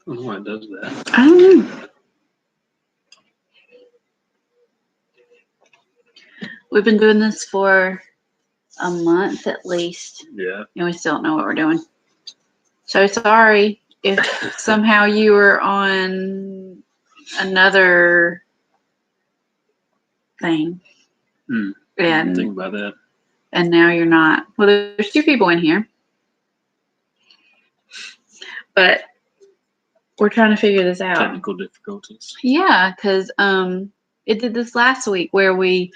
I don't know why it does that. I don't know. We've been doing this for a month at least. Yeah. And we still don't know what we're doing. So sorry if somehow you were on another thing. I didn't think about that. And now you're not. Well, there's 2 people in here. But we're trying to figure this out. Technical difficulties. Yeah, because it did this last week where we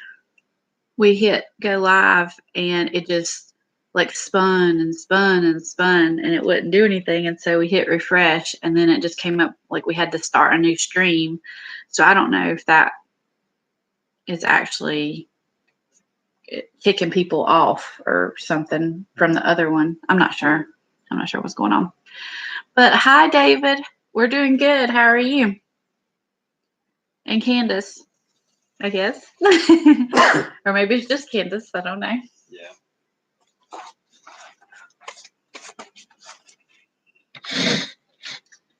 hit go live and it just like spun and spun and spun and it wouldn't do anything, and so we hit refresh and then it just came up like we had to start a new stream. So I don't know if that is actually kicking people off or something from the other one. I'm not sure what's going on. But hi, David. We're doing good. How are you? And Candace, I guess. Or maybe it's just Candace. I don't know. Yeah.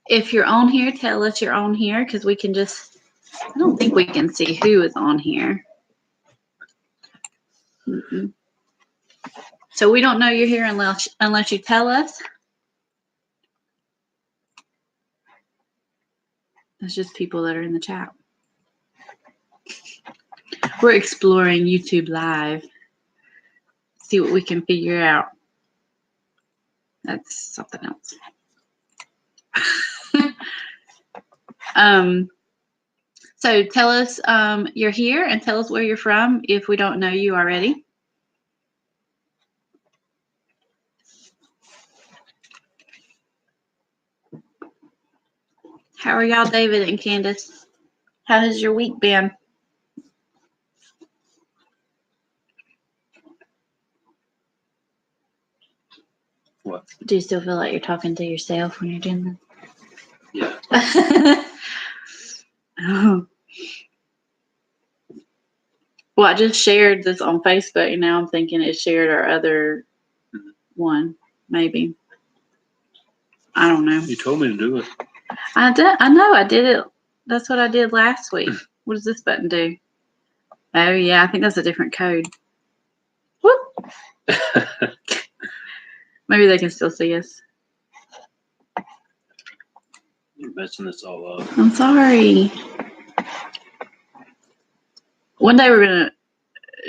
If you're on here, tell us you're on here because we can just, I don't think we can see who is on here. Mm-mm. So we don't know you're here unless you tell us. That's just people that are in the chat. We're exploring YouTube Live. See what we can figure out. That's something else. So tell us you're here and tell us where you're from if we don't know you already. How are y'all, David and Candace? How has your week been? What? Do you still feel like you're talking to yourself when you're doing Yeah. that? Oh. Well, I just shared this on Facebook, and now I'm thinking it shared our other one, maybe. I don't know. You told me to do it. I know I did it. That's what I did last week. What does this button do? Oh, yeah, I think that's a different code. Whoop. Maybe they can still see us. You're messing this all up. I'm sorry. One day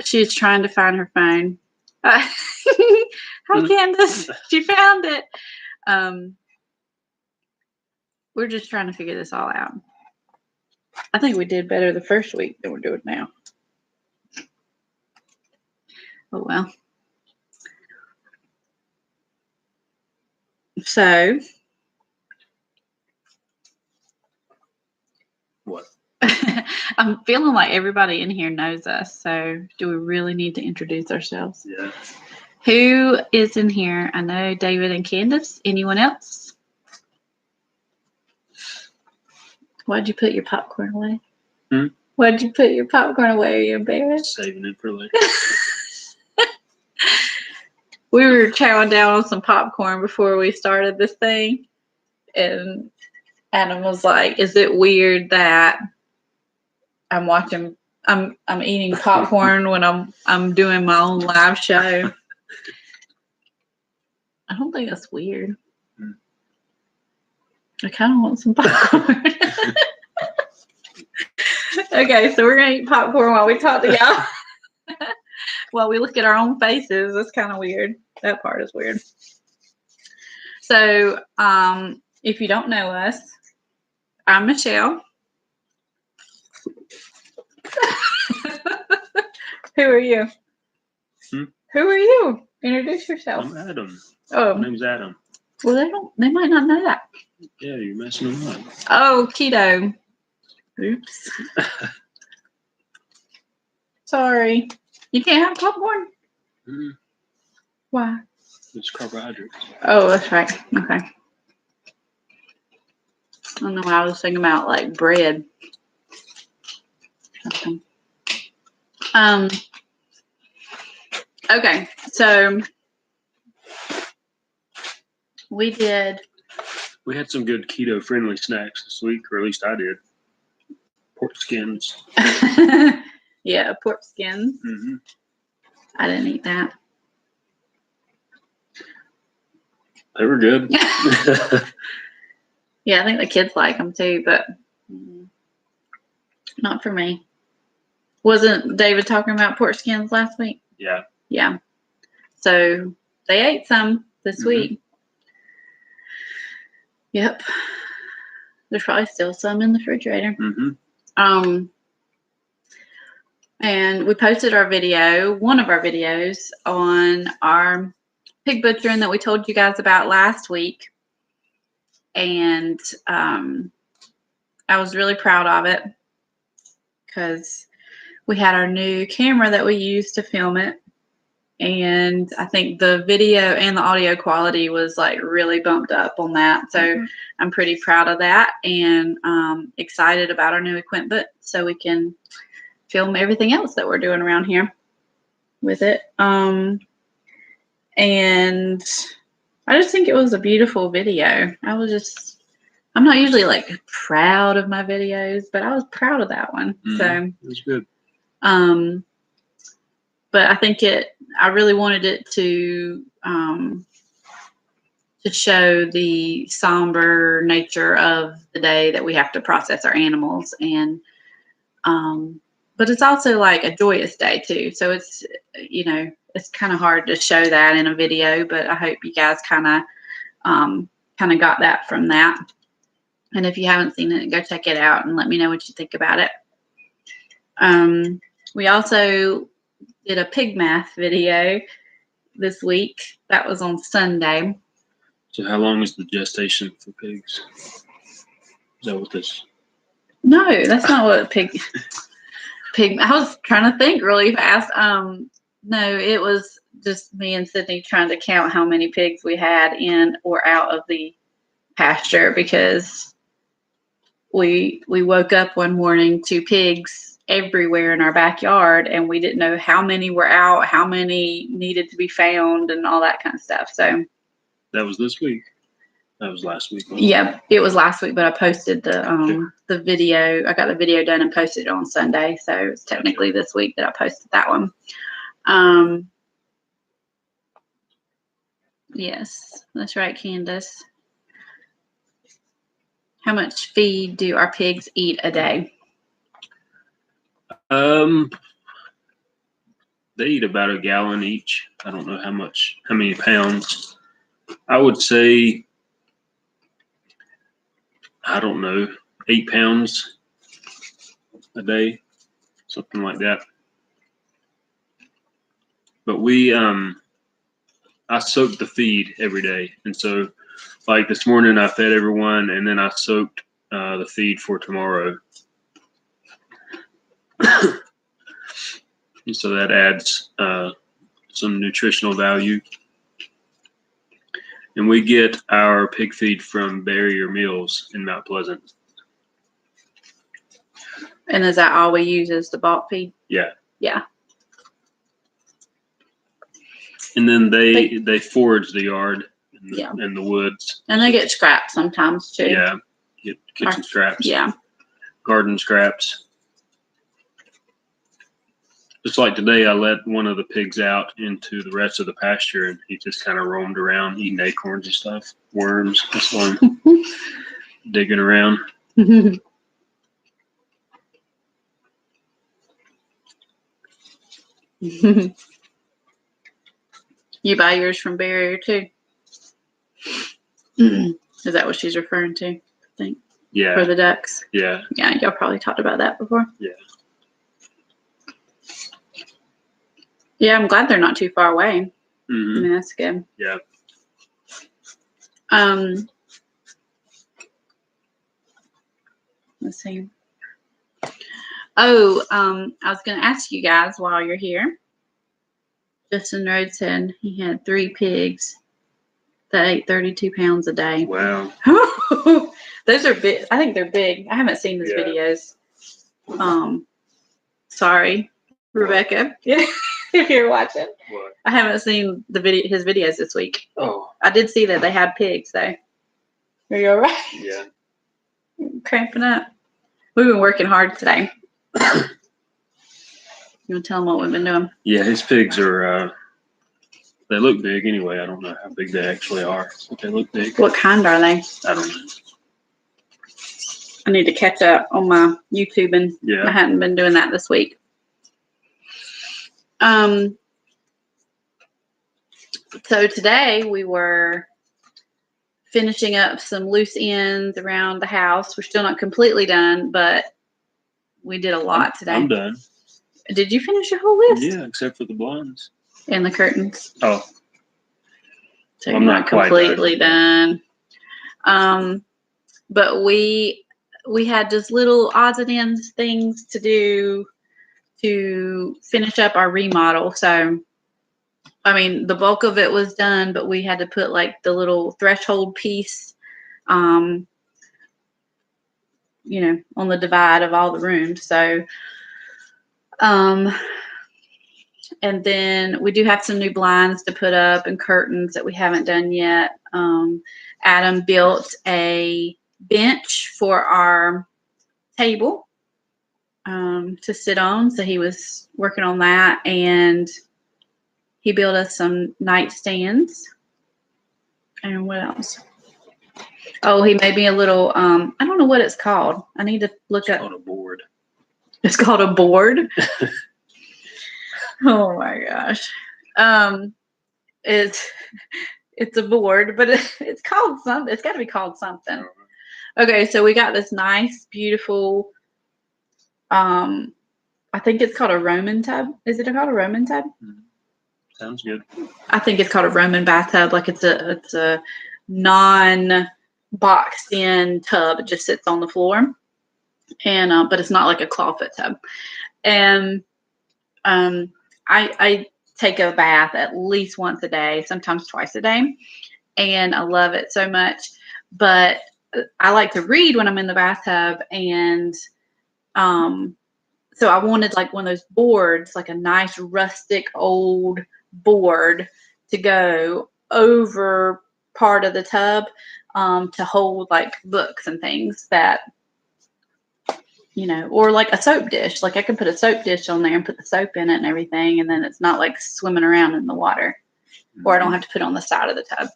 she's trying to find her phone. Hi, Candace. She found it. We're just trying to figure this all out. I think we did better the first week than we're doing now. Oh, well. So. What? I'm feeling like everybody in here knows us. So do we really need to introduce ourselves? Yeah. Who is in here? I know David and Candace. Anyone else? Why'd you put your popcorn away? Why'd you put your popcorn away? Are you embarrassed? Saving it for later. We were chowing down on some popcorn before we started this thing. And Adam was like, is it weird that I'm eating popcorn when I'm doing my own live show? I don't think that's weird. I kind of want some popcorn. Okay, so we're going to eat popcorn while we talk to y'all. While we look at our own faces. That's kind of weird. That part is weird. So, if you don't know us, I'm Michelle. Who are you? Who are you? Introduce yourself. I'm Adam. Oh. My name's Adam. Well, they might not know that. Yeah, you're messing them up. Oh, keto. Oops. Sorry. You can't have popcorn? Why? It's carbohydrates. Oh, that's right. Okay. I don't know why I was thinking about like bread. Okay. Okay, so We did. We had some good keto-friendly snacks this week, or at least I did. Pork skins. Yeah, pork skins. Mm-hmm. I didn't eat that. They were good. Yeah, I think the kids like them too, but not for me. Wasn't David talking about pork skins last week? Yeah. Yeah. So they ate some this Mhm. week. Yep. There's probably still some in the refrigerator. Mm-hmm. And we posted our video, one of our videos, on our pig butchering that we told you guys about last week. And I was really proud of it because we had our new camera that we used to film it. And I think the video and the audio quality was like really bumped up on that. So I'm pretty proud of that and excited about our new equipment so we can film everything else that we're doing around here with it. And I just think it was a beautiful video. I'm not usually like proud of my videos, but I was proud of that one. Mm-hmm. So it was good. But I think I really wanted it to show the somber nature of the day that we have to process our animals. And, but it's also like a joyous day too. So it's, it's kind of hard to show that in a video, but I hope you guys kind of got that from that. And if you haven't seen it, go check it out and let me know what you think about it. We also did a pig math video this week. That was on Sunday. So how long is the gestation for pigs? Is that what this? No, that's not what pig. I was trying to think really fast. No, it was just me and Sydney trying to count how many pigs we had in or out of the pasture because we woke up one morning to pigs everywhere in our backyard and we didn't know how many were out, how many needed to be found and all that kind of stuff. So that was this week. That was last week. Yeah, it was last week, but I posted the video. I got the video done and posted it on Sunday. So it's technically this week that I posted that one. Yes, that's right, Candace. How much feed do our pigs eat a day? They eat about a gallon each. I don't know how many pounds. I would say, I don't know, 8 pounds a day, something like that. But I soak the feed every day. And so like this morning I fed everyone and then I soaked the feed for tomorrow. And so that adds some nutritional value. And we get our pig feed from Barrier Mills in Mount Pleasant. And is that all we use is the bulk feed? Yeah. Yeah. And then they forage the yard and the woods. And they get scraps sometimes too. Yeah. Get kitchen scraps. Yeah. Garden scraps. Just like today, I let one of the pigs out into the rest of the pasture, and he just kind of roamed around eating acorns and stuff, worms, just fun, digging around. You buy yours from Barrier too? Is that what she's referring to? I think. Yeah. For the ducks. Yeah. Yeah, y'all probably talked about that before. Yeah. Yeah, I'm glad they're not too far away. Mm-hmm. I mean, that's good. Yeah. Let's see. Oh, I was going to ask you guys while you're here. Justin Rhodes said he had 3 pigs that ate 32 pounds a day. Wow. Those are big. I think they're big. I haven't seen those videos. Sorry, Rebecca. Yeah. If you're watching, What? I haven't seen his videos this week. Oh, I did see that they had pigs though. Are you all right? yeah. Cramping up. We've been working hard today. You want to tell them what we've been doing? Yeah, his pigs are, they look big anyway. I don't know how big they actually are, but they look big. What kind are they? I don't know. I need to catch up on my YouTube, and Yeah. I hadn't been doing that this week. So today we were finishing up some loose ends around the house. We're still not completely done, but we did a lot today. I'm done. Did you finish your whole list? Yeah, except for the blinds. And the curtains. Oh. So I'm you're not not quite completely done. But we had just little odds and ends things to do to finish up our remodel. So, I mean, the bulk of it was done, but we had to put like the little threshold piece, on the divide of all the rooms. So, and then we do have some new blinds to put up and curtains that we haven't done yet. Adam built a bench for our table to sit on. So he was working on that, and he built us some nightstands. And what else? Oh, he made me a little, I don't know what it's called. I need to look up. On a board. It's called a board. Oh my gosh. It's a board, but it's called something. It's got to be called something. Okay, so we got this nice, beautiful, I think it's called a Roman tub. Is it called a Roman tub? Sounds good. I think it's called a Roman bathtub. Like it's a non-boxed in tub. It just sits on the floor, and but it's not like a clawfoot tub. And I take a bath at least once a day, sometimes twice a day, and I love it so much. But I like to read when I'm in the bathtub, and so I wanted like one of those boards, like a nice rustic old board to go over part of the tub to hold like books and things that, or like a soap dish. Like I could put a soap dish on there and put the soap in it and everything, and then it's not like swimming around in the water, or I don't have to put it on the side of the tub.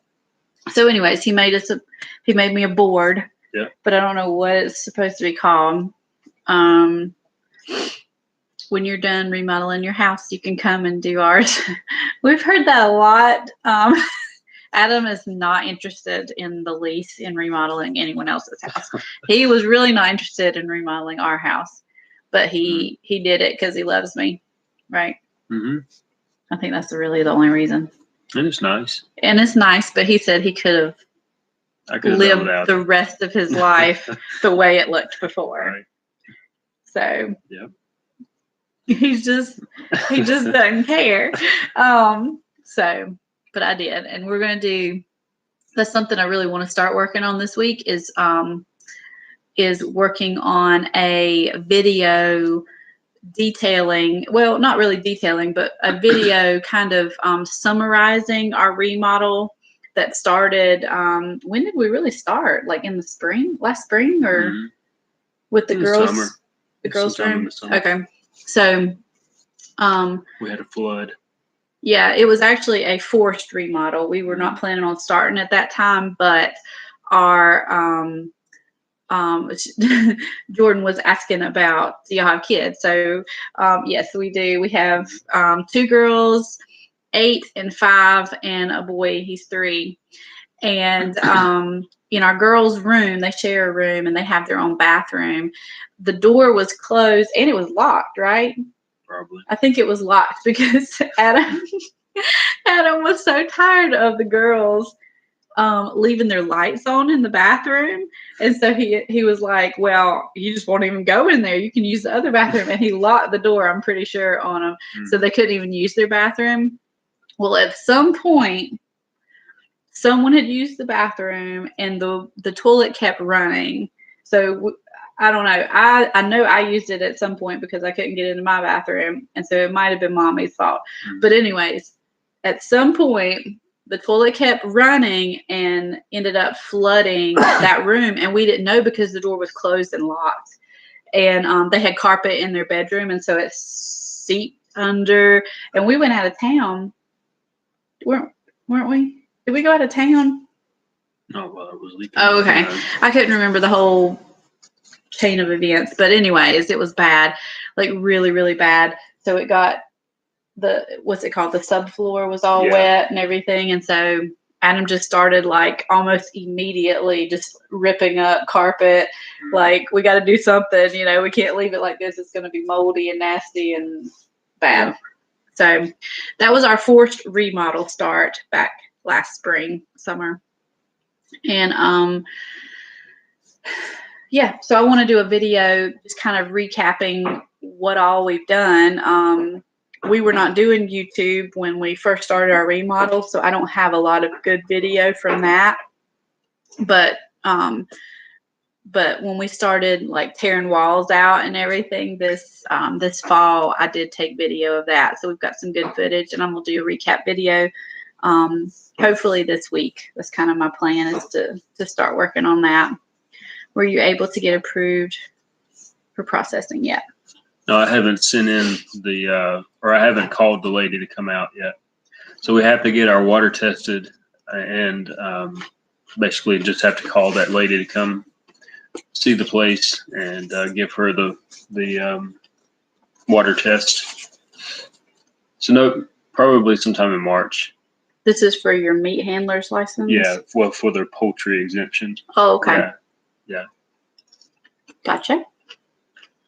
So anyways, he made me a board, but I don't know what it's supposed to be called. When you're done remodeling your house, you can come and do ours. We've heard that a lot. Adam is not interested in the least in remodeling anyone else's house. He was really not interested in remodeling our house, but he did it because he loves me, right? Mm-hmm. I think that's really the only reason. And it's nice. And it's nice, but he said he could have lived the rest of his life the way it looked before. Right. So he just doesn't care. But I did, and we're gonna do. That's something I really want to start working on this week. Is working on a video detailing. Well, not really detailing, but a video kind of summarizing our remodel that started. When did we really start? Like in the spring, last spring, or with the girls? Summer. The girls' room. Okay, so we had a flood. Yeah, it was actually a forced remodel. We were not planning on starting at that time, but our Jordan was asking about, do y'all have kids? So yes, we do. We have 2 girls, 8 and 5, and a boy. He's 3. And in our girls' room, they share a room and they have their own bathroom. The door was closed and it was locked, right? Probably. I think it was locked because Adam was so tired of the girls leaving their lights on in the bathroom. And so he was like, well, you just won't even go in there. You can use the other bathroom. And he locked the door, I'm pretty sure, on them. So they couldn't even use their bathroom. Well, at some point, someone had used the bathroom and the toilet kept running. So I don't know. I know I used it at some point because I couldn't get into my bathroom, and so it might have been mommy's fault. But anyways, at some point the toilet kept running and ended up flooding that room, and we didn't know because the door was closed and locked. And they had carpet in their bedroom, and so it seeped under. And we went out of town, weren't we? Did we go out of town? No, well, it was leaking. Oh, okay. I couldn't remember the whole chain of events, but anyways, it was bad, like really, really bad. So it got what's it called? The subfloor was all wet and everything, and so Adam just started like almost immediately just ripping up carpet. Like, we got to do something, we can't leave it like this. It's going to be moldy and nasty and bad. So that was our forced remodel start back last summer. And so I want to do a video just kind of recapping what all we've done. We were not doing YouTube when we first started our remodel, so I don't have a lot of good video from that. But when we started like tearing walls out and everything this fall, I did take video of that. So we've got some good footage, and I'm gonna do a recap video. Hopefully this week. That's kind of my plan, is to start working on that. Were you able to get approved for processing yet? No, I haven't sent in or I haven't called the lady to come out yet. So we have to get our water tested, and basically just have to call that lady to come see the place and give her the water test. So no, probably sometime in March. This is for your meat handler's license? Yeah, well, for their poultry exemptions. Oh, okay. Yeah. Gotcha.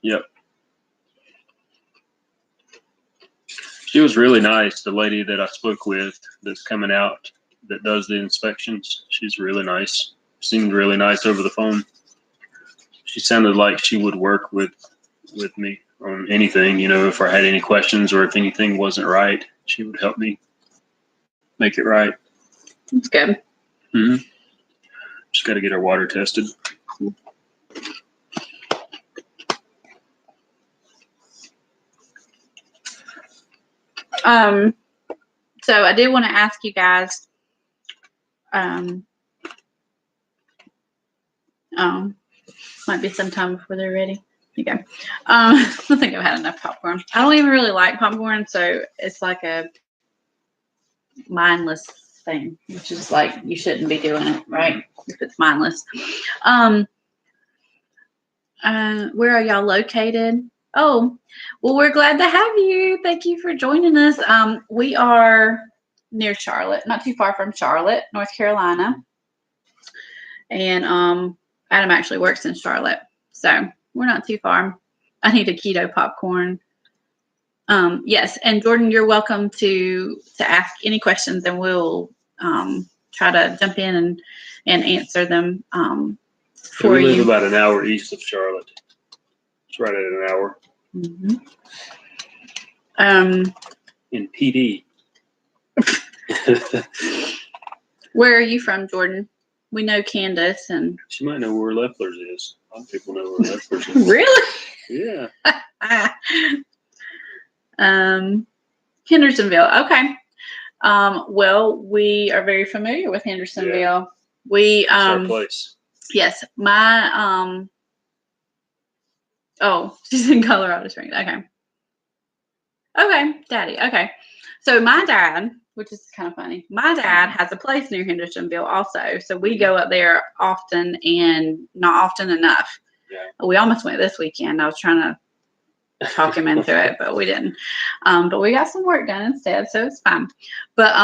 Yep. She was really nice. The lady that I spoke with that's coming out that does the inspections, she's really nice. Seemed really nice over the phone. She sounded like she would work with me on anything, if I had any questions or if anything wasn't right, she would help me make it right. That's good. Mm-hmm. Just got to get our water tested. So I did want to ask you guys, might be sometime before they're ready. Okay. I think I've had enough popcorn. I don't even really like popcorn, so it's like a mindless thing, which is like, you shouldn't be doing it, right? If it's mindless. Where are y'all located? Oh, well, we're glad to have you. Thank you for joining us. We are near Charlotte, not too far from Charlotte, North Carolina. And Adam actually works in Charlotte, so we're not too far. I need a keto popcorn. Yes, and Jordan, you're welcome to ask any questions, and we'll try to jump in and answer them for you. We live about an hour east of Charlotte. It's right at an hour. Mm-hmm. In PD. Where are you from, Jordan? We know Candace, and she might know where Leffler's is. A lot of people know where Leffler's is. Really? Yeah. Hendersonville. Okay. Well, we are very familiar with Hendersonville. Yeah. We it's our place. Yes, my oh, she's in Colorado Springs. Okay, Daddy. Okay, so my dad, which is kind of funny, my dad has a place near Hendersonville also. So we go up there often, and not often enough. Yeah. We almost went this weekend. I was trying to talk him into it, but we didn't. But we got some work done instead, so it's fine. But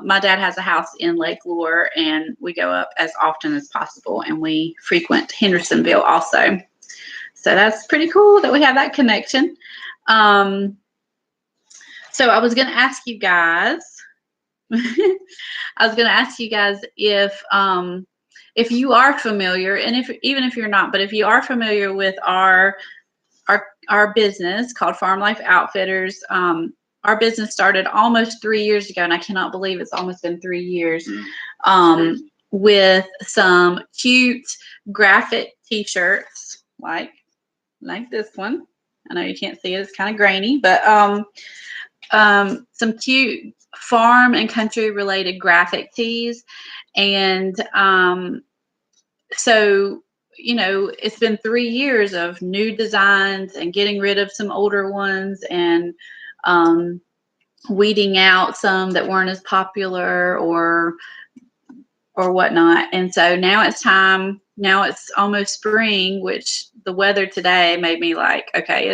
my dad has a house in Lake Lure, and we go up as often as possible, and we frequent Hendersonville also. So that's pretty cool that we have that connection. So I was going to ask you guys. If you are familiar, and even if you're not, but if you are familiar with our business called Farm Life Outfitters. Our business started almost 3 years ago, and I cannot believe it's almost been 3 years. with some cute graphic t-shirts like this one. I know you can't see it, it's kind of grainy, but some cute farm and country related graphic tees. And so, it's been 3 years of new designs and getting rid of some older ones and weeding out some that weren't as popular or whatnot. And so now it's time. Now it's almost spring, which the weather today made me like, okay,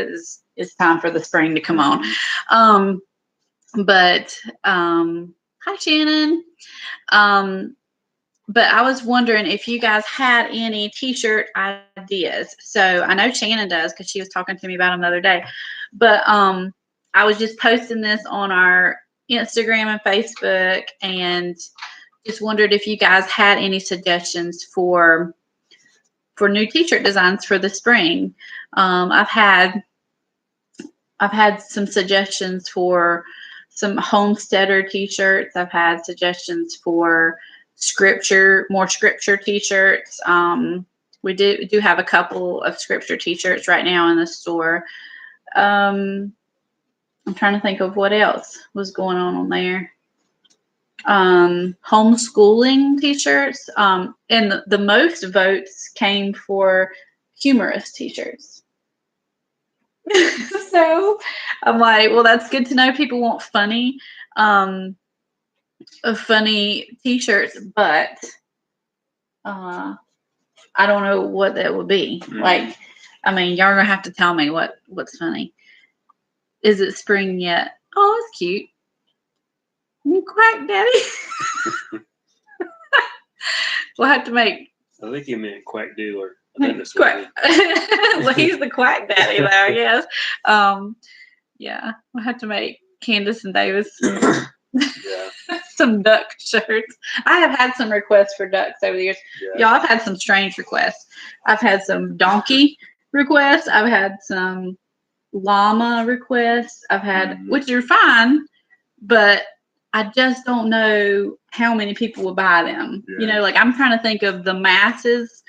it's time for the spring to come on. But hi, Shannon. But I was wondering if you guys had any t-shirt ideas. So I know Shannon does because she was talking to me about them the other day. But I was just posting this on our Instagram and Facebook, and just wondered if you guys had any suggestions for new t-shirt designs for the spring. I've had some suggestions for some homesteader t-shirts. I've had suggestions for more scripture t-shirts. We do have a couple of scripture t-shirts right now in the store. I'm trying to think of what else was going on there. Homeschooling t-shirts. And the most votes came for humorous t-shirts. So I'm like, well, that's good to know. People want funny t-shirts, but I don't know what that would be. Like, I mean, y'all are gonna have to tell me what's funny. Is it spring yet? Oh, it's cute. You quack daddy. We'll have to make. I think you meant quack dealer. Quack. Well, he's the quack daddy there, I guess. Yeah, we'll have to make Candace and Davis some duck shirts. I have had some requests for ducks over the years. Yeah. Y'all, I've had some strange requests. I've had some donkey requests. I've had some llama requests. I've had, which are fine, but I just don't know how many people will buy them. Yeah. Like I'm trying to think of the masses.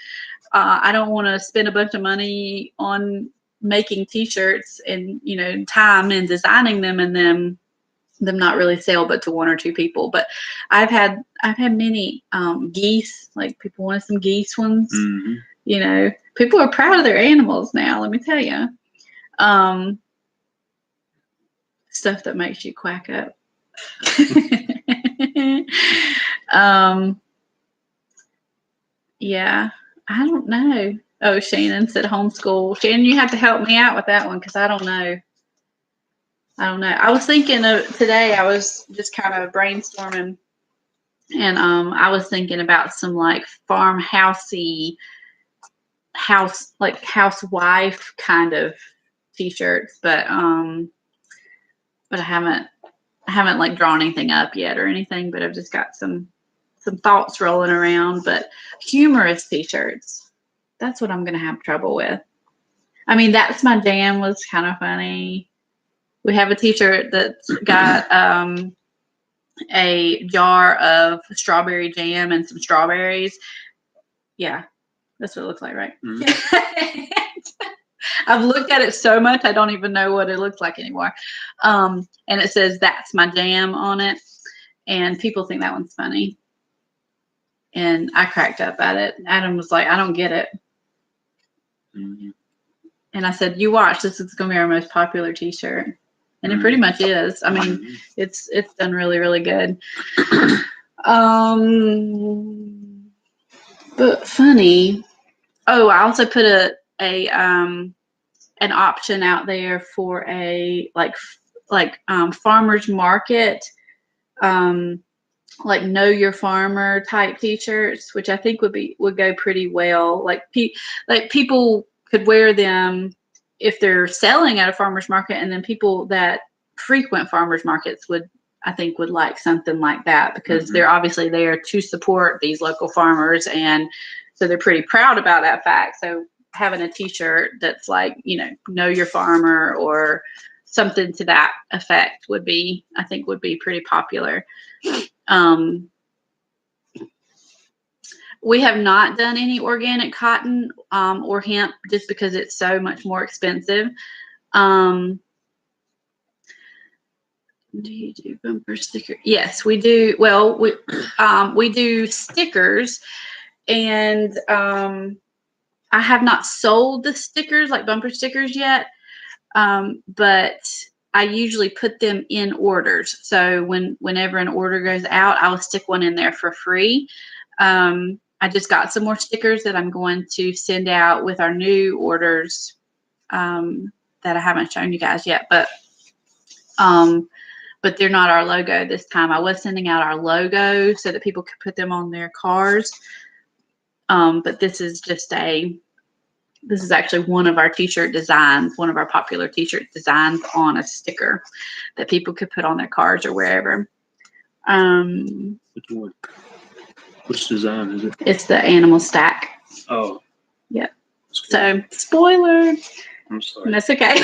I don't want to spend a bunch of money on making t-shirts and, time and designing them and then them not really sell but to one or two people. But I've had many geese, like people wanted some geese ones. Mm-hmm. People are proud of their animals now, let me tell you. Stuff that makes you quack up. Yeah, I don't know. Oh, Shannon said homeschool. Shannon, you have to help me out with that one because I don't know. I was thinking of today. I was just kind of brainstorming, and I was thinking about some like farmhousey housewife kind of t-shirts, but I haven't like drawn anything up yet or anything. But I've just got some thoughts rolling around. But humorous t-shirts, that's what I'm gonna have trouble with. I mean, That's My Jam was kind of funny. We have a t-shirt that's got a jar of strawberry jam and some strawberries. Yeah, that's what it looks like, right? Mm-hmm. I've looked at it so much I don't even know what it looks like anymore. And it says "That's My Jam" on it, and people think that one's funny. And I cracked up at it. Adam was like, "I don't get it." Mm-hmm. And I said, "You watch. This is going to be our most popular t-shirt." And it pretty much is. I mean, it's done really, really good. But funny. Oh, I also put an option out there for a farmer's market, like know your farmer type t-shirts, which I think would go pretty well. Like people could wear them if they're selling at a farmer's market, and then people that frequent farmer's markets would like something like that because they're obviously there to support these local farmers, and so they're pretty proud about that fact. So having a t-shirt that's like, know your farmer or something to that effect would be pretty popular. We have not done any organic cotton or hemp just because it's so much more expensive. Do you do bumper stickers? Yes, we do. Well, we do stickers, and I have not sold the stickers, like bumper stickers, yet. But I usually put them in orders. So whenever an order goes out, I will stick one in there for free. I just got some more stickers that I'm going to send out with our new orders that I haven't shown you guys yet, but they're not our logo this time. I was sending out our logo so that people could put them on their cars. But this is actually one of our t-shirt designs, one of our popular t-shirt designs on a sticker that people could put on their cars or wherever. Which one? Which design is it? It's the animal stack. Oh. Yeah. So, spoiler. I'm sorry. That's okay.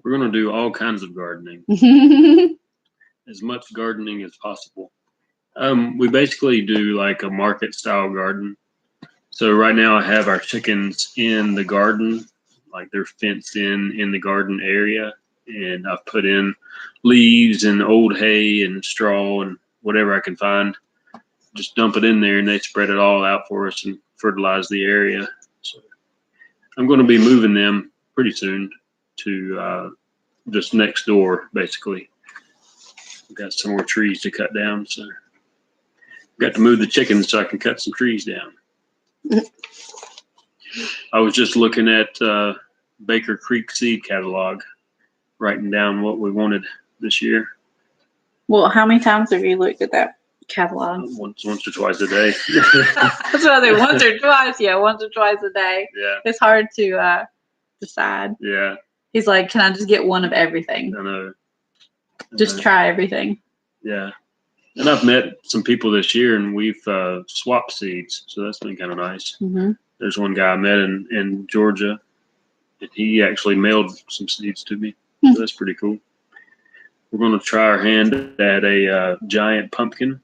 We're going to do all kinds of gardening. As much gardening as possible. We basically do like a market style garden. So right now I have our chickens in the garden, like they're fenced in the garden area. And I've put in leaves and old hay and straw and whatever I can find. Just dump it in there and they spread it all out for us and fertilize the area. So I'm going to be moving them pretty soon to just next door, basically. We've got some more trees to cut down, so I've got to move the chickens so I can cut some trees down. I was just looking at Baker Creek seed catalog, writing down what we wanted this year. Well, how many times have you looked at that catalog? Once or twice a day. That's what I think. Once or twice. Yeah, once or twice a day. Yeah. It's hard to decide. Yeah. He's like, can I just get one of everything? I know. Just try everything. Yeah. And I've met some people this year and we've swapped seeds. So that's been kind of nice. Mm-hmm. There's one guy I met in Georgia and he actually mailed some seeds to me. Mm-hmm. So that's pretty cool. We're going to try our hand at a giant pumpkin.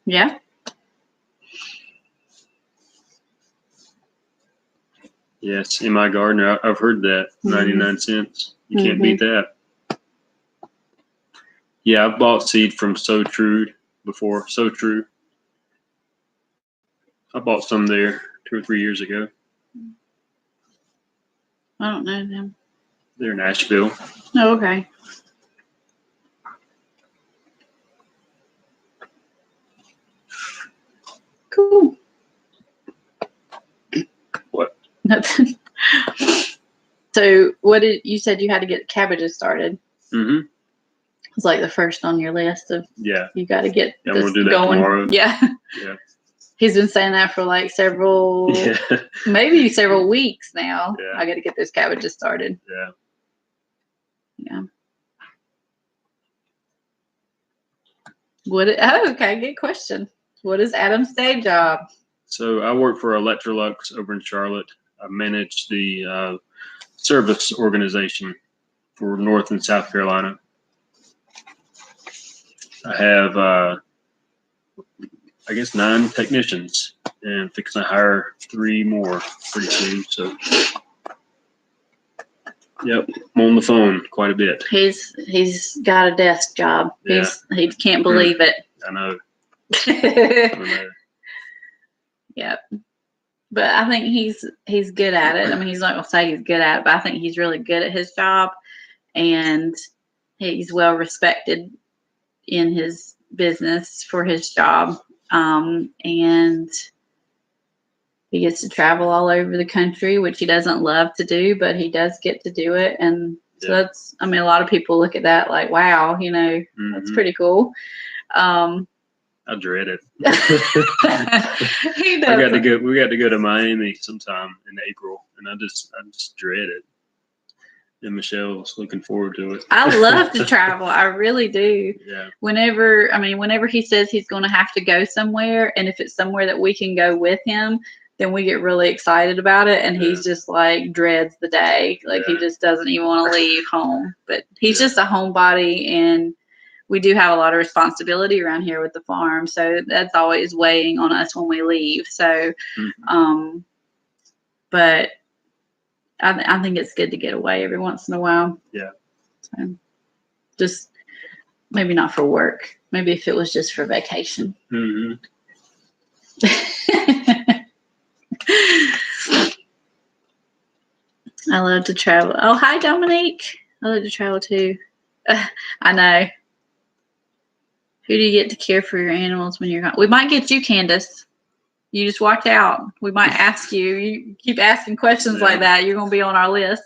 Yeah. Yes, in my garden. I've heard that. 99 cents. You can't beat that. Yeah, I've bought seed from So True before. So True. I bought some there 2 or 3 years ago. I don't know them. They're in Asheville. Oh, okay. Cool. What? Nothing. So, what did you said you had to get cabbages started? Mm-hmm. It's like the first on your list of you got to get I'm this gonna do that going. tomorrow. Yeah. Yeah. He's been saying that for like maybe several weeks now. Yeah. I got to get those cabbages started. Yeah. Yeah. Okay, good question. What is Adam's day job? So I work for Electrolux over in Charlotte. I manage the service organization for North and South Carolina. I have, I guess, 9 technicians and fixing to hire 3 more pretty soon. So, yep, I'm on the phone quite a bit. He's got a desk job. Yeah. He can't believe it. I know. I know. Yep. But I think he's good at it. I mean, he's not gonna say he's good at it, but I think he's really good at his job, and he's well respected in his business for his job. And he gets to travel all over the country, which he doesn't love to do, but he does get to do it. And so that's, I mean, a lot of people look at that like, wow, that's pretty cool. I dread it. He does. We got to go to Miami sometime in April, and I just dread it. And Michelle's looking forward to it. I love to travel. I really do. Yeah. Whenever he says he's going to have to go somewhere, and if it's somewhere that we can go with him, then we get really excited about it. And he's just like dreads the day. Like he just doesn't even want to leave home. But he's just a homebody, and we do have a lot of responsibility around here with the farm. So that's always weighing on us when we leave. So, but I think it's good to get away every once in a while. Yeah. So just maybe not for work. Maybe if it was just for vacation. Mm-hmm. I love to travel. Oh, hi, Dominique. I love to travel too. I know. Who do you get to care for your animals when you're gone? We might get you, Candace. You just watch out. We might ask you. You keep asking questions like that, you're going to be on our list.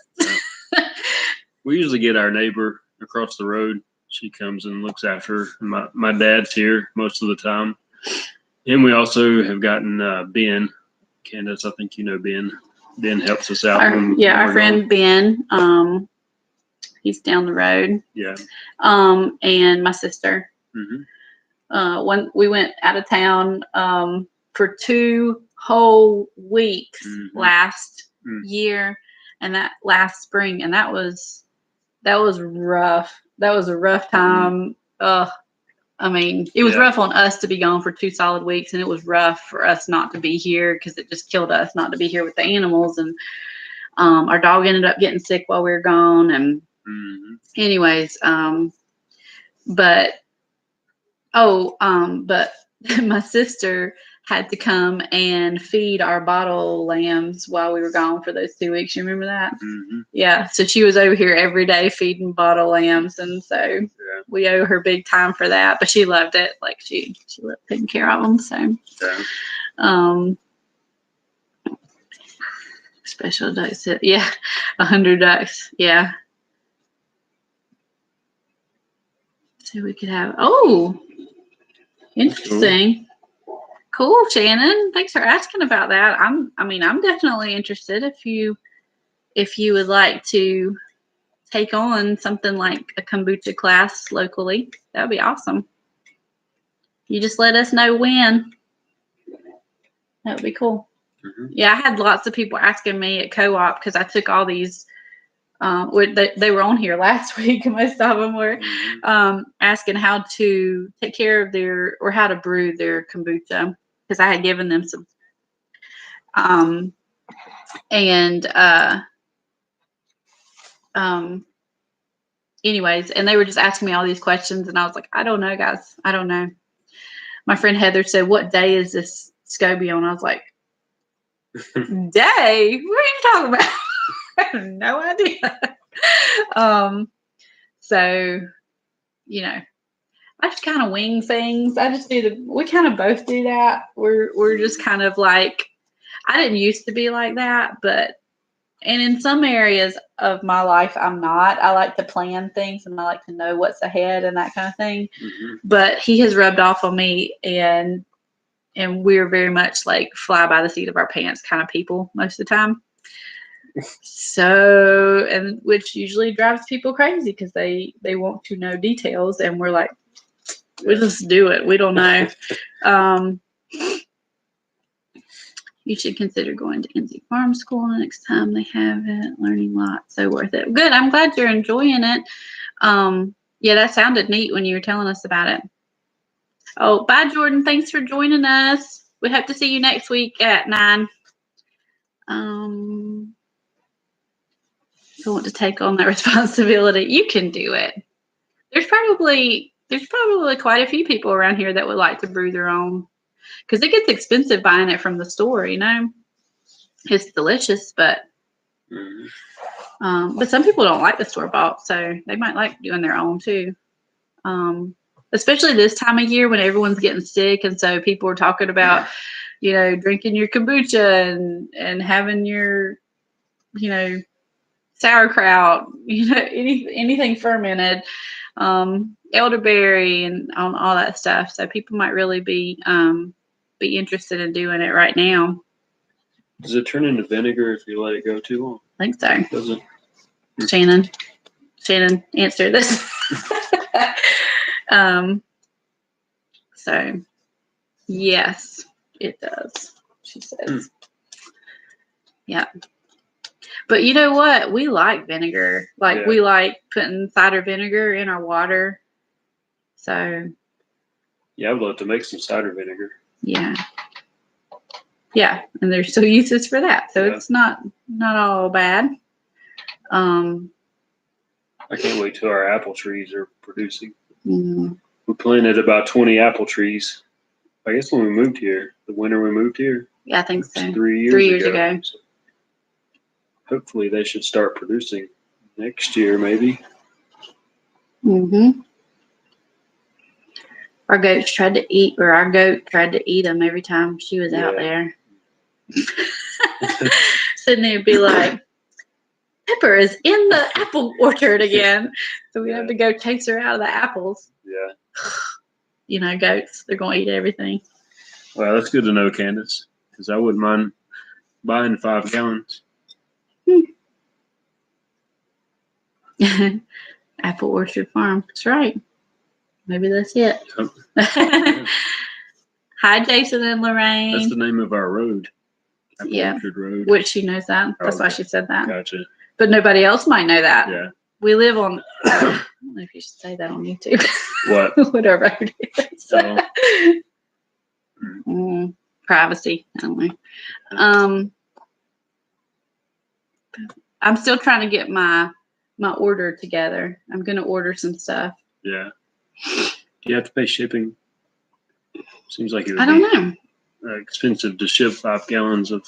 We usually get our neighbor across the road. She comes and looks after her. My dad's here most of the time. And we also have gotten Ben. Candace, I think you know Ben. Ben helps us out. Our friend Ben. He's down the road. Yeah. And my sister. Mm-hmm. When we went out of town for 2 whole weeks last year, and that last spring, and that was rough. That was a rough time. I mean, it was rough on us to be gone for 2 solid weeks, and it was rough for us not to be here because it just killed us not to be here with the animals. And our dog ended up getting sick while we were gone. And anyways, but my sister had to come and feed our bottle lambs while we were gone for those 2 weeks. You remember that? Mm-hmm. Yeah. So she was over here every day feeding bottle lambs. And so we owe her big time for that, but she loved it. Like she loved taking care of them. So, special ducks. Yeah. 100 ducks. Yeah. So we could have, interesting. Cool, Shannon. Thanks for asking about that. I'm definitely interested if you would like to take on something like a kombucha class locally. That would be awesome. You just let us know when. That would be cool. Mm-hmm. Yeah, I had lots of people asking me at co-op because I took all these. They were on here last week, and most of them were asking how to take care of how to brew their kombucha, because I had given them some. Anyways, and they were just asking me all these questions, and I was like, I don't know, guys. I don't know. My friend Heather said, "What day is this SCOBY on?" I was like, "Day? What are you talking about?" I have no idea. So, I just kind of wing things. I just we kind of both do that. We're just kind of like, I didn't used to be like that, and in some areas of my life, I'm not. I like to plan things, and I like to know what's ahead and that kind of thing. Mm-hmm. But he has rubbed off on me, and we're very much like fly by the seat of our pants kind of people most of the time. So, and which usually drives people crazy because they want to know details, and we're like, we just do it. We don't know. You should consider going to NC Farm School the next time they have it. Learning lots, so worth it. Good. I'm glad you're enjoying it. Yeah, that sounded neat when you were telling us about it. Oh, bye, Jordan. Thanks for joining us. We hope to see you next week at 9. If you want to take on that responsibility, you can do it. There's probably quite a few people around here that would like to brew their own, because it gets expensive buying it from the store. It's delicious, but some people don't like the store bought, so they might like doing their own too. Especially this time of year when everyone's getting sick, and so people are talking about, drinking your kombucha and having your, sauerkraut, anything fermented, elderberry and all that stuff. So people might really be interested in doing it right now. Does it turn into vinegar if you let it go too long? I think so. Does it? Shannon, answer this. So yes, it does, she says. Yeah. But you know what? We like vinegar. Like Yeah. we like putting cider vinegar in our water. So Yeah, I'd love to make some cider vinegar. yeah. Yeah. And there's still uses for that. So Yeah. it's not all bad. I can't wait till our apple trees are producing. Mm, We planted about 20 apple trees. I guess when we moved here, the winter we moved here. yeah, I think so. 3 years, 3 years ago. So hopefully they should start producing next year, maybe. Mm-hmm. Our goat tried to eat them every time she was out there. Sydney would be like, Pepper is in the apple orchard again. So we have to go chase her out of the apples. Yeah. You know, goats, they're going to eat everything. Well, that's good to know, Candace, because I wouldn't mind buying 5 gallons. Apple Orchard Farm. That's right. Maybe that's it. Yeah. Hi, Jason and Lorraine. That's the name of our road. Apple Yeah. Orchard Road. Which she knows that. That's why Okay. she said that. Gotcha. But nobody else might know that. Yeah. We live on, I don't know if you should say that on YouTube. What? What our road is. Oh. Privacy. I don't know. I'm still trying to get my order together. I'm going to order some stuff. Yeah. Do you have to pay shipping? Seems like it would I don't know. Expensive to ship 5 gallons of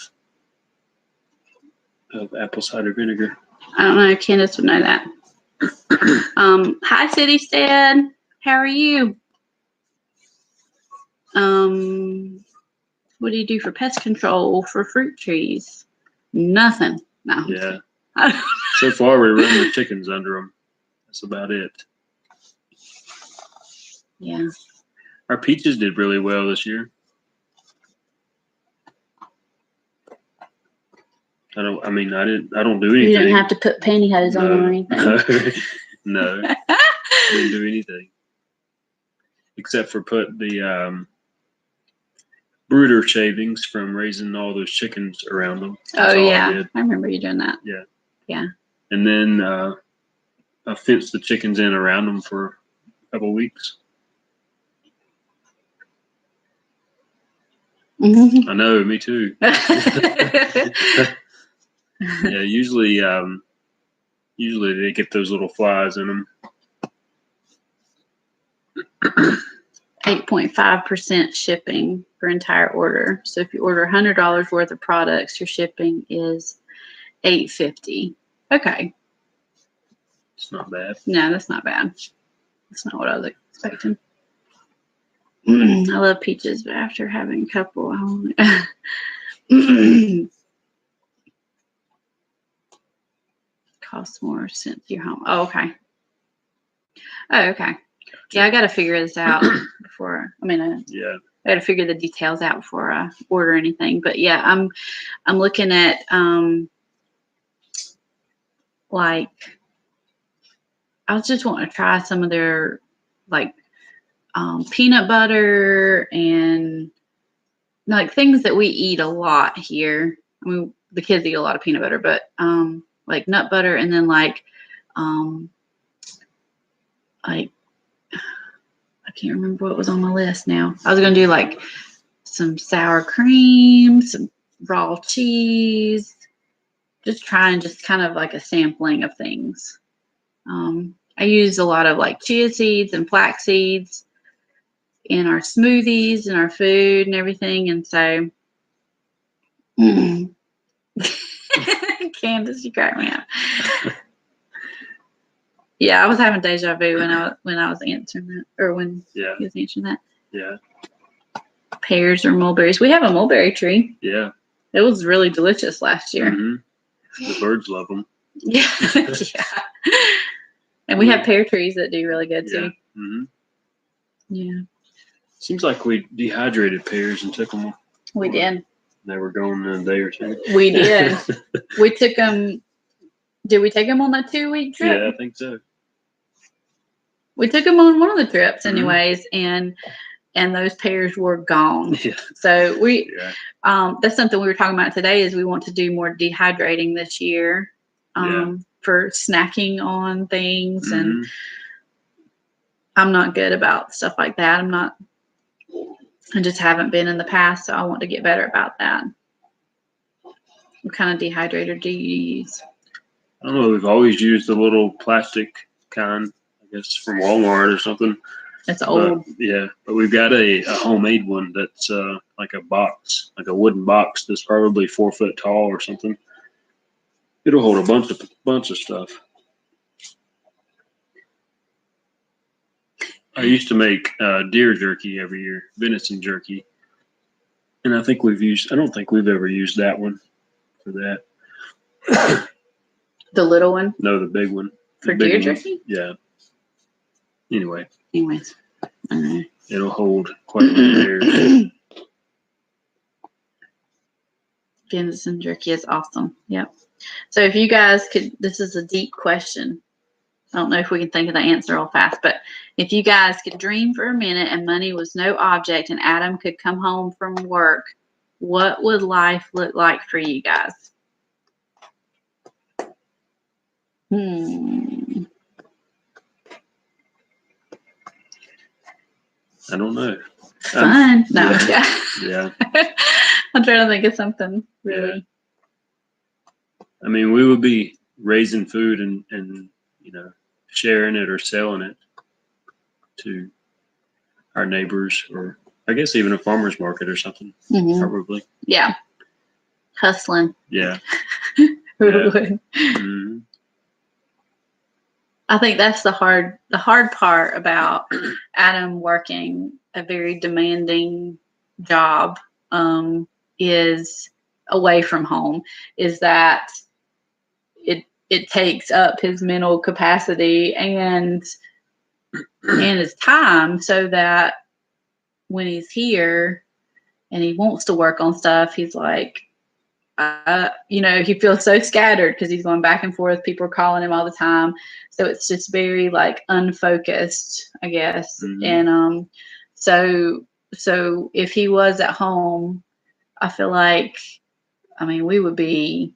apple cider vinegar. I don't know. Candace would know that. Hi, City Stead. How are you? What do you do for pest control for fruit trees? Nothing. No. Yeah. So far, we run the chickens under them. That's about it. Yeah. Our peaches did really well this year. I don't do anything. You didn't have to put pantyhose on them or anything. No. Didn't do anything. Except for put the brooder shavings from raising all those chickens around them. That's all yeah. I remember you doing that. Yeah. Yeah. And then I fenced the chickens in around them for a couple weeks. Mm-hmm. I know, me too. Yeah, usually they get those little flies in them. 8.5% shipping for entire order. So if you order $100 worth of products, your shipping is $8.50. Okay. It's not bad. No, that's not bad. That's not what I was expecting. I love peaches, but after having a couple, I only costs more since you're home. Oh, okay. Yeah, I got to figure this out before. Yeah. I got to figure the details out before I order anything. But yeah, I'm looking at like I was just wanting to try some of their like peanut butter and like things that we eat a lot here. I mean, the kids eat a lot of peanut butter, but like nut butter and then like I can't remember what was on my list now. I was going to do like some sour cream, some raw cheese, just trying just kind of like a sampling of things. I use a lot of like chia seeds and flax seeds in our smoothies and our food and everything. And so, Candace, you crack me up. Yeah, I was having deja vu when I was answering that, or when he was answering that. Yeah. Pears or mulberries. We have a mulberry tree. Yeah. It was really delicious last year. Mm-hmm. The birds love them. Yeah. Yeah. And we have pear trees that do really good too. Yeah. Mm-hmm. Yeah. Seems like we dehydrated pears and took them. We did. They were gone in a day or two. We did. We took them. Did we take them on that 2-week trip? Yeah, I think so. We took them on one of the trips anyways. And and those pears were gone. Yeah. So Yeah. that's something we were talking about today. Is we want to do more dehydrating this year, for snacking on things, and I'm not good about stuff like that. I just haven't been in the past, so I want to get better about that. What kind of dehydrator do you use? I don't know. We've always used the little plastic kind, I guess, from Walmart or something. It's old. But we've got a homemade one that's like a box, like a wooden box that's probably 4 foot tall or something. It'll hold a bunch of stuff. I used to make deer jerky every year, venison jerky, and I don't think we've ever used that one for that. The little one? No, the big one. For deer jerky? Yeah. Anyways. All right. It'll hold quite a few bears. Venison jerky is awesome. Yep. So if you guys could, this is a deep question. I don't know if we can think of the answer real fast, but if you guys could dream for a minute and money was no object and Adam could come home from work, what would life look like for you guys? I don't know. Fun. No. Yeah. I'm trying to think of something really. Yeah. I mean, we would be raising food and sharing it or selling it to our neighbors, or I guess even a farmer's market or something. Probably. Yeah. Hustling. Yeah. Who Yeah. would? I think that's the hard part about Adam working a very demanding job, is away from home, is that it takes up his mental capacity and his time, so that when he's here and he wants to work on stuff, he's like, he feels so scattered because he's going back and forth. People are calling him all the time. So it's just very like unfocused, I guess. And so if he was at home, I feel like, we would be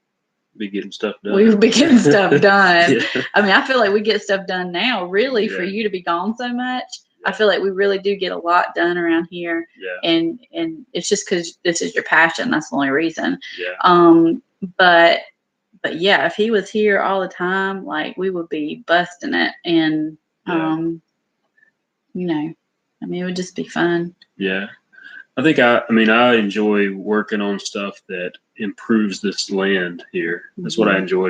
getting stuff done. We would be getting stuff done. Yeah. I feel like we get stuff done now, really, for you to be gone so much. I feel like we really do get a lot done around here. Yeah. And it's just because this is your passion. That's the only reason. Yeah. But yeah, if he was here all the time, like, we would be busting it. And, it would just be fun. Yeah. I think I enjoy working on stuff that improves this land here. That's what I enjoy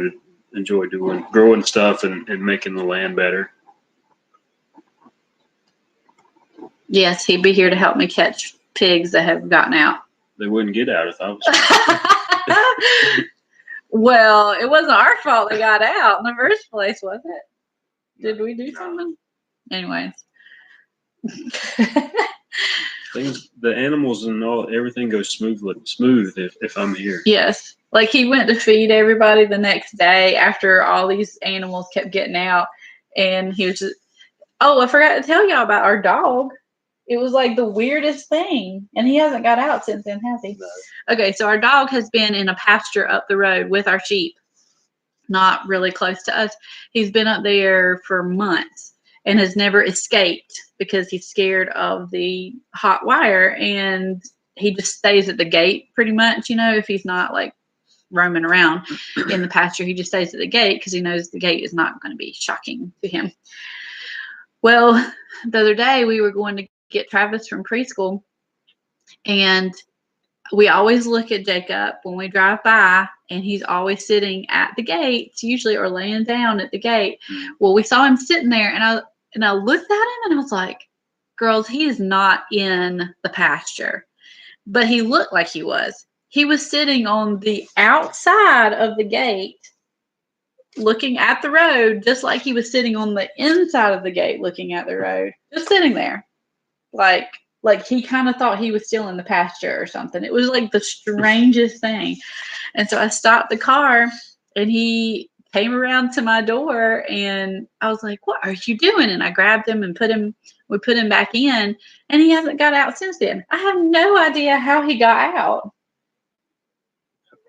doing, growing stuff and making the land better. Yes, he'd be here to help me catch pigs that have gotten out. They wouldn't get out if I was. Well, it wasn't our fault they got out in the first place, was it? Did we do something? Anyways. The animals and everything goes smooth if I'm here. Yes. Like, he went to feed everybody the next day after all these animals kept getting out. And he was just, I forgot to tell y'all about our dog. It was like the weirdest thing. And he hasn't got out since then, has he? No. Okay, so our dog has been in a pasture up the road with our sheep, not really close to us. He's been up there for months and has never escaped because he's scared of the hot wire. And he just stays at the gate pretty much, if he's not like roaming around in the pasture. He just stays at the gate because he knows the gate is not going to be shocking to him. Well, the other day we were going to get Travis from preschool, and we always look at Jacob when we drive by, and he's always sitting at the gates usually, or laying down at the gate. Well, we saw him sitting there, and I looked at him and I was like, girls, he is not in the pasture. But he looked like he was. He was sitting on the outside of the gate looking at the road, just like he was sitting on the inside of the gate looking at the road, just sitting there. Like he kind of thought he was still in the pasture or something. It was like the strangest thing. And so I stopped the car, and he came around to my door, and I was like, "What are you doing?" And I grabbed him and we put him back in, and he hasn't got out since then. I have no idea how he got out.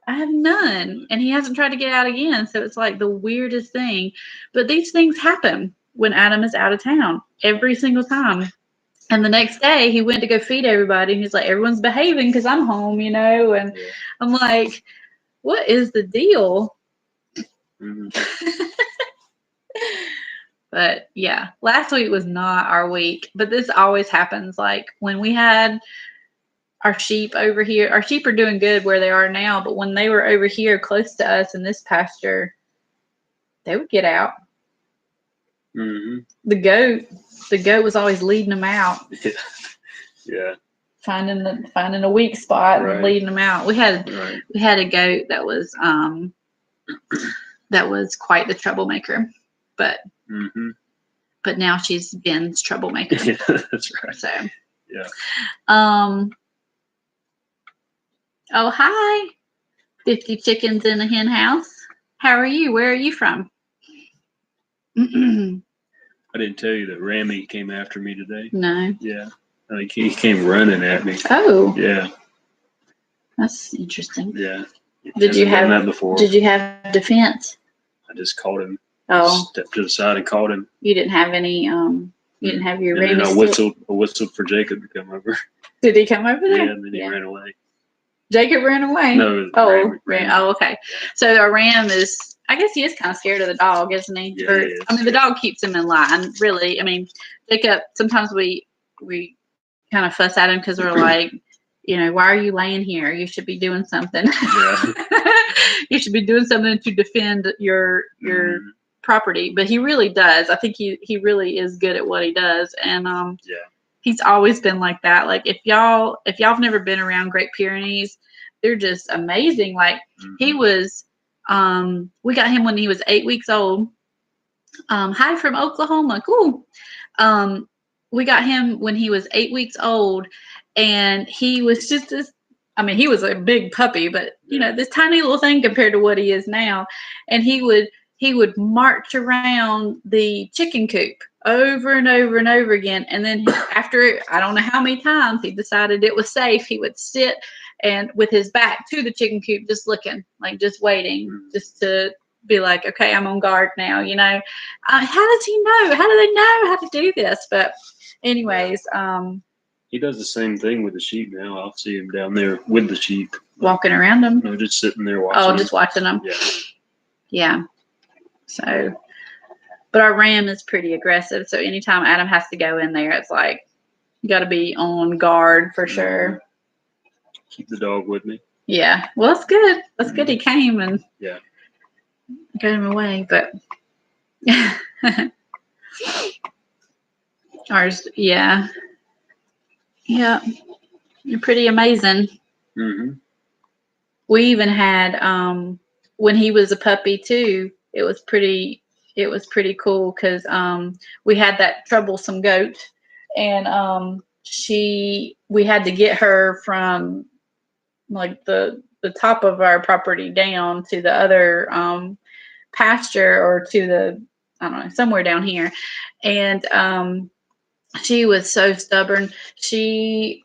I have none. And he hasn't tried to get out again. So it's like the weirdest thing. But these things happen when Adam is out of town every single time. And the next day he went to go feed everybody. And he's like, everyone's behaving because I'm home, And I'm like, what is the deal? Mm-hmm. But yeah, last week was not our week. But this always happens. Like when we had our sheep over here, our sheep are doing good where they are now, but when they were over here close to us in this pasture, they would get out. Mm-hmm. The goat was always leading them out. Yeah. Finding a weak spot and leading them out. We had a goat that was quite the troublemaker, but but now she's Ben's troublemaker. Yeah, that's right. So yeah. Oh, hi. 50 chickens in a hen house. How are you? Where are you from? I didn't tell you that Rammy came after me today. No. Yeah. Like he came running at me. Oh. Yeah. That's interesting. Yeah. Did you have that before? Did you have defense? I just called him. Oh. Stepped to the side and called him. You didn't have any you didn't have your Rammy. And then I whistled for Jacob to come over. Did he come over there? Yeah, and then he ran away. Jacob ran away? No. Ram. Oh, okay. So a ram is, I guess he is kind of scared of the dog, isn't he? Yeah, he is. I mean, the dog keeps him in line, really. I mean, Jacob, sometimes we kind of fuss at him because we're like, why are you laying here? You should be doing something. Yeah. You should be doing something to defend your property. But he really does. I think he really is good at what he does. And he's always been like that. Like if y'all have never been around Great Pyrenees, they're just amazing. Like he was, we got him when he was 8 weeks old. Hi from Oklahoma. Cool. We got him when he was 8 weeks old, and he was just this. I mean, he was a big puppy, but this tiny little thing compared to what he is now. And he would march around the chicken coop over and over and over again. And then after, I don't know how many times he decided it was safe, he would sit and with his back to the chicken coop, just looking, like just waiting, just to be like, okay, I'm on guard now. How does he know? How do they know how to do this? But anyways, he does the same thing with the sheep now. I'll see him down there with the sheep. Walking around them? No, just sitting there watching them. Just watching them. Yeah. Yeah. So, but our ram is pretty aggressive. So anytime Adam has to go in there, it's like, you got to be on guard for sure. Keep the dog with me. Yeah. Well, that's good. That's good. He came and got him away. But ours, yeah. Yeah. You're pretty amazing. Mm-hmm. We even had, when he was a puppy too, it was pretty cool because we had that troublesome goat, and we had to get her from like the top of our property down to the other pasture, or to the, I don't know, somewhere down here. And she was so stubborn. She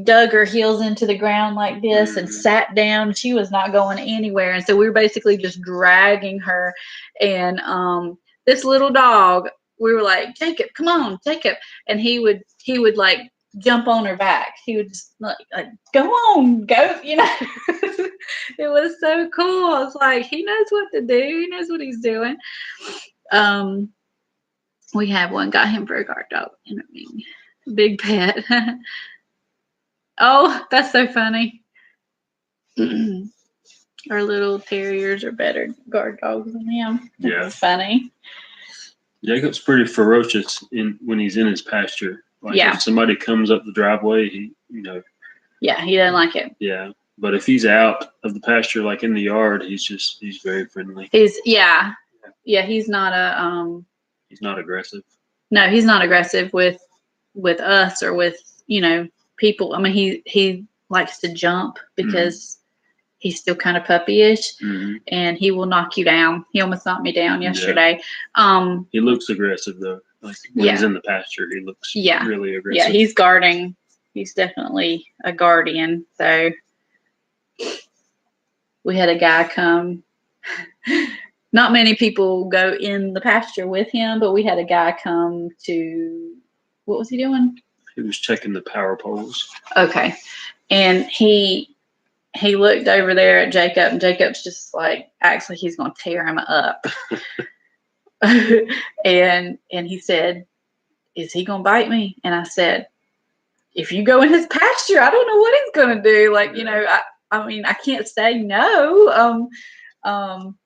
dug her heels into the ground like this and sat down. She was not going anywhere. And so we were basically just dragging her. And this little dog, we were like, Jacob, come on, Jacob. And he would like jump on her back. He would just like go on, go, It was so cool. I was like, he knows what to do. He knows what he's doing. We have one, got him for a guard dog. Big pet. Oh, that's so funny. Our little terriers are better guard dogs than him. Yeah. That's funny. Jacob's pretty ferocious when he's in his pasture. Like if somebody comes up the driveway, he Yeah, he doesn't like it. Yeah. But if he's out of the pasture, like in the yard, he's very friendly. He's not he's not aggressive. No, he's not aggressive with us or with, people. I mean, he likes to jump because he's still kind of puppyish, Mm-hmm. and he will knock you down. He almost knocked me down yesterday. He looks aggressive though. Like when he's in the pasture, he looks really aggressive. Yeah, he's guarding. He's definitely a guardian. So we had a guy come. Not many people go in the pasture with him, but we had a guy come to, what was he doing? He was checking the power poles. Okay. And he looked over there at Jacob, and Jacob's just like, actually, he's going to tear him up. and he said, is he going to bite me? And I said, if you go in his pasture, I don't know what he's going to do. Like, you know, I mean, I can't say no.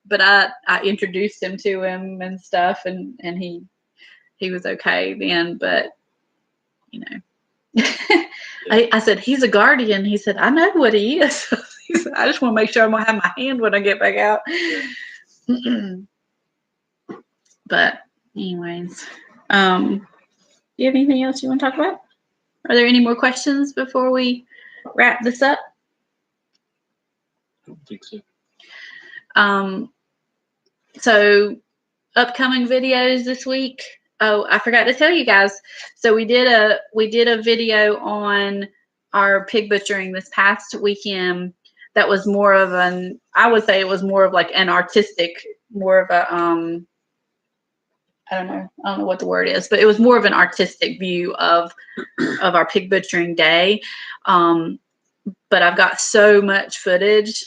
But I introduced him to him and stuff, and he was okay then. But you know, I said he's a guardian. He said, I know what he is. He said, I just want to make sure I'm gonna have my hand when I get back out. But anyways, do you have anything else you want to talk about? Are there any more questions before we wrap this up? I don't think so. So upcoming videos this week. Oh, I forgot to tell you guys. So we did a video on our pig butchering this past weekend. That was more of I would say it was more of like an artistic, more of a I don't know what the word is, but it was more of an artistic view of our pig butchering day. But I've got so much footage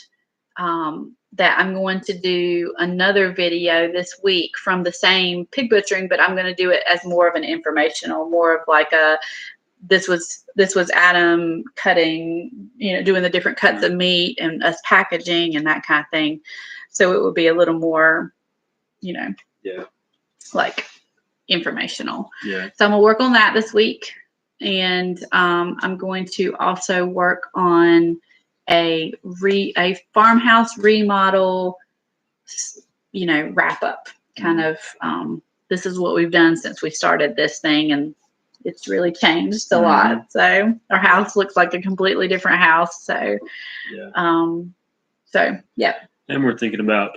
that I'm going to do another video this week from the same pig butchering, but I'm going to do it as more of an informational, more of like this was Adam cutting, you know, doing the different cuts of meat and us packaging and that kind of thing. So it would be a little more, you know, like informational. Yeah. So I'm gonna work on that this week, and I'm going to also work on a farmhouse remodel, you know, wrap up kind of. This is what we've done since we started this thing, and it's really changed a lot. So our house looks like a completely different house. So, yeah. And we're thinking about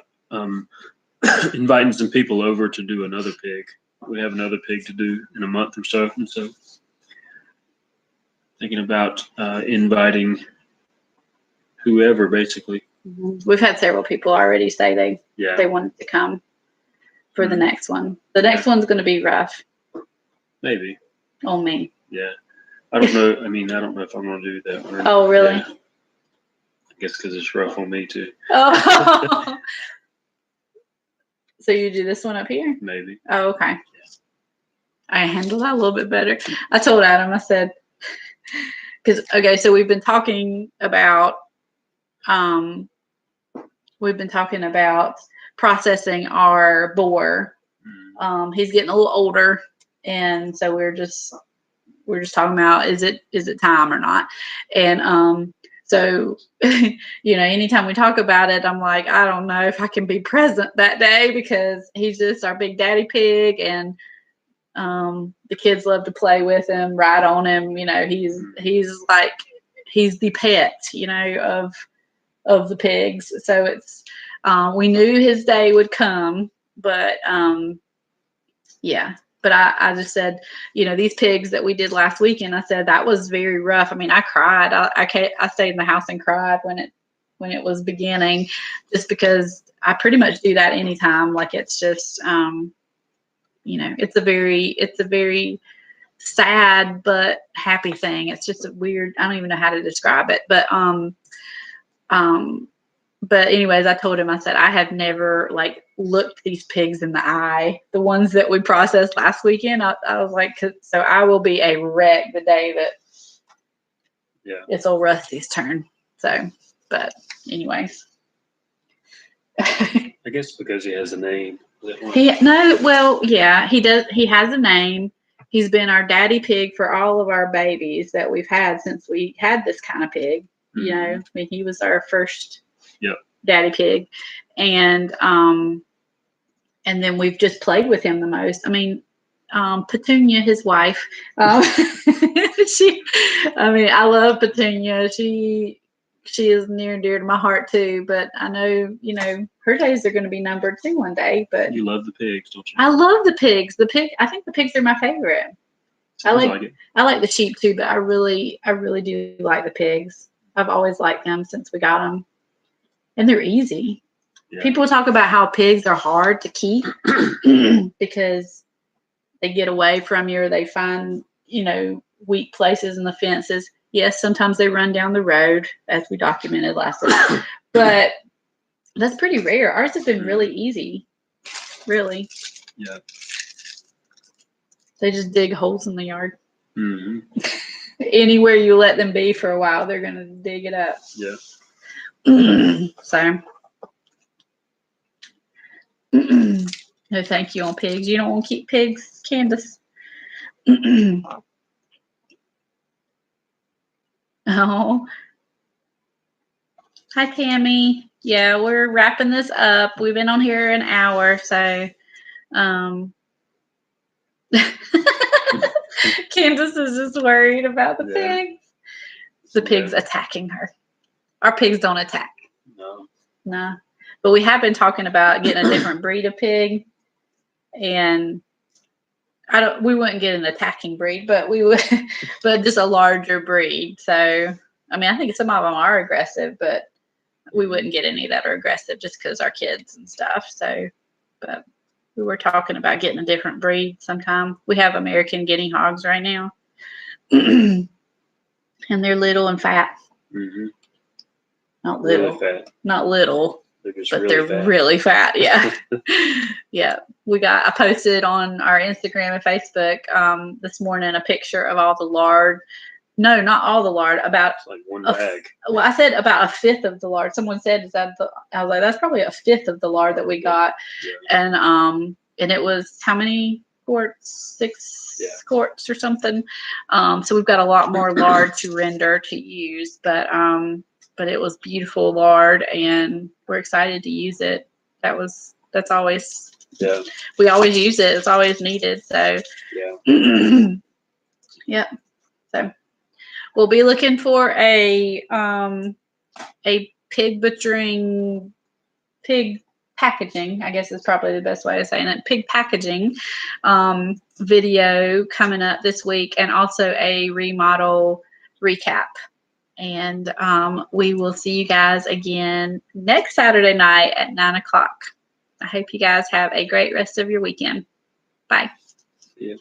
inviting some people over to do another pig. We have another pig to do in a month or so, and so thinking about inviting whoever, basically. We've had several people already say they wanted to come for the next one. The next one's going to be rough. Maybe. On me. Yeah. I don't know. I mean, I don't know if I'm going to do that one. Oh, really? Yeah. I guess because it's rough on me, too. Oh. So you do this one up here? Maybe. Oh, okay. Yeah. I handle that a little bit better. I told Adam, I said, so we've been talking about processing our boar. He's getting a little older, and so we're just talking about is it time or not? And so you know, anytime we talk about it, I'm like, I don't know if I can be present that day because he's just our big daddy pig, and the kids love to play with him, ride on him. You know, he's the pet, you know, of the pigs. So it's we knew his day would come, but But I just said, you know, these pigs that we did last weekend, I said that was very rough. I mean, I cried. I stayed in the house and cried when it was beginning, just because I pretty much do that anytime. Like, it's just, you know, it's a very sad but happy thing. It's just a weird, I don't even know how to describe it. But anyways, I told him, I said, I have never like looked these pigs in the eye. The ones that we processed last weekend, I was like, so I will be a wreck the day that it's old Rusty's turn. So, but anyways. I guess because he has a name. He does. He has a name. He's been our daddy pig for all of our babies that we've had since we had this kind of pig. You know, I mean, he was our first daddy pig, and then we've just played with him the most. I mean, Petunia, his wife, I love Petunia. She she is near and dear to my heart too. But I know, her days are going to be numbered too one day. But You love the pigs, don't you? I love the pigs. I think the pigs are my favorite. I like it. I like the sheep too, but I really do like the pigs. I've always liked them since we got them, and they're easy. Yeah. People talk about how pigs are hard to keep because they get away from you or they find, weak places in the fences. Yes, sometimes they run down the road, as we documented last week, but that's pretty rare. Ours have been really easy, really. Yeah. They just dig holes in the yard. Mm-hmm. Anywhere you let them be for a while, they're going to dig it up. Yeah. So, no thank you on pigs. You don't want to keep pigs, Candace. Oh. Hi, Tammy. Yeah, we're wrapping this up. We've been on here an hour, so Candace is just worried about the pigs. The pigs attacking her. Our pigs don't attack. No. But we have been talking about getting a different breed of pig, and we wouldn't get an attacking breed, but we would, but just a larger breed. So, I mean, I think some of them are aggressive, but we wouldn't get any that are aggressive just because our kids and stuff. So, but we were talking about getting a different breed sometime. We have American guinea hogs right now, and they're little and fat. Mm-hmm. Not little, really fat. Not little, but really they're really fat. Yeah, yeah. I posted on our Instagram and Facebook this morning a picture of all the lard. No, not all the lard. About it's like one bag. Well, I said about a fifth of the lard. Someone said, "Is that?" I was like, "That's probably a fifth of the lard that we got." Yeah. And it was how many quarts? 6 quarts or something. So we've got a lot more lard to render to use, but it was beautiful lard, and we're excited to use it. That's always we always use it. It's always needed. So yep. So we'll be looking for a pig butchering, pig packaging, I guess is probably the best way of saying it. Pig packaging video coming up this week, and also a remodel recap. And we will see you guys again next Saturday night at 9:00. I hope you guys have a great rest of your weekend. Bye. Yeah.